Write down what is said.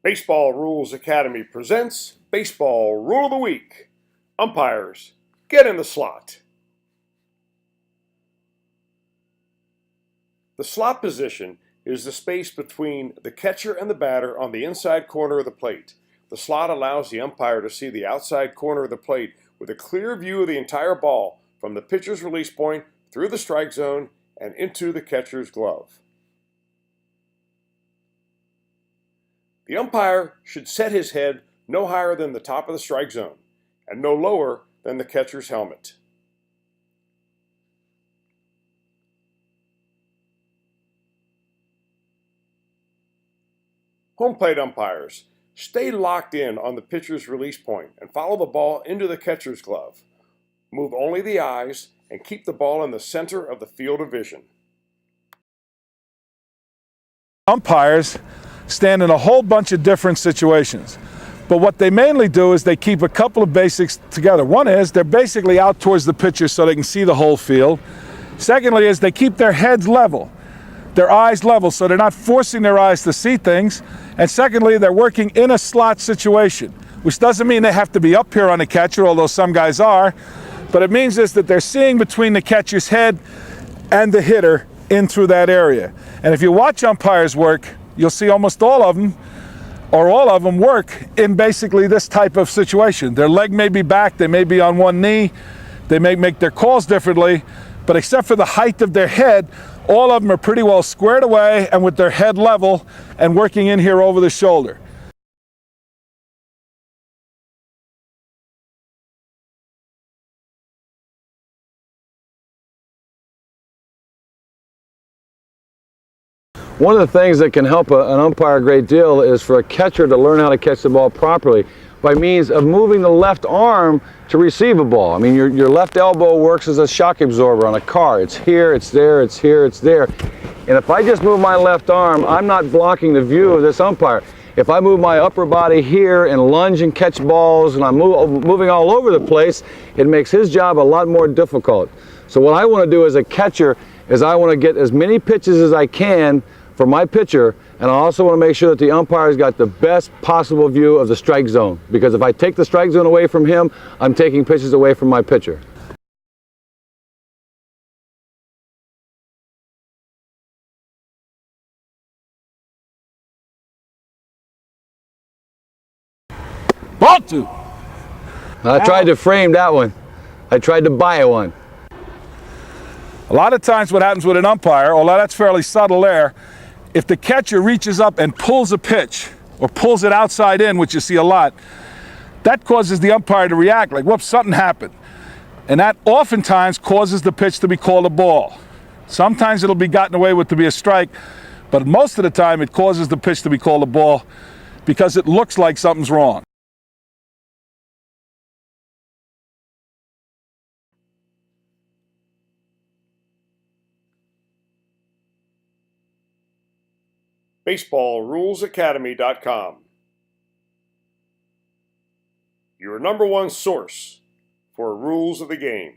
Baseball Rules Academy presents Baseball Rule of the Week. Umpires, get in the slot. The slot position is the space between the catcher and the batter on the inside corner of the plate. The slot allows the umpire to see the outside corner of the plate with a clear view of the entire ball from the pitcher's release point through the strike zone and into the catcher's glove. The umpire should set his head no higher than the top of the strike zone and no lower than the catcher's helmet. Home plate umpires, stay locked in on the pitcher's release point and follow the ball into the catcher's glove. Move only the eyes and keep the ball in the center of the field of vision. Umpires stand in a whole bunch of different situations, but what they mainly do is they keep a couple of basics together. One is they're basically out towards the pitcher so they can see the whole field. Secondly is they keep their heads level, their eyes level, so they're not forcing their eyes to see things. And secondly, they're working in a slot situation, which doesn't mean they have to be up here on the catcher, although some guys are, but it means is that they're seeing between the catcher's head and the hitter in through that area. And if you watch umpires work, you'll see almost all of them, or all of them, work in basically this type of situation. Their leg may be back, they may be on one knee, they may make their calls differently, but except for the height of their head, all of them are pretty well squared away and with their head level and working in here over the shoulder. One of the things that can help an umpire a great deal is for a catcher to learn how to catch the ball properly by means of moving the left arm to receive a ball. I mean, your left elbow works as a shock absorber on a car. It's here, it's there, it's here, it's there. And if I just move my left arm, I'm not blocking the view of this umpire. If I move my upper body here and lunge and catch balls and I'm moving all over the place, it makes his job a lot more difficult. So what I want to do as a catcher is I want to get as many pitches as I can for my pitcher, and I also want to make sure that the umpire's got the best possible view of the strike zone, because if I take the strike zone away from him, I'm taking pitches away from my pitcher. Ball two. I tried to frame that one. I tried to buy one. A lot of times what happens with an umpire, although that's fairly subtle there, if the catcher reaches up and pulls a pitch or pulls it outside in, which you see a lot, that causes the umpire to react like, whoops, something happened. And that oftentimes causes the pitch to be called a ball. Sometimes it'll be gotten away with to be a strike, but most of the time it causes the pitch to be called a ball because it looks like something's wrong. BaseballRulesAcademy.com, your #1 source for rules of the game.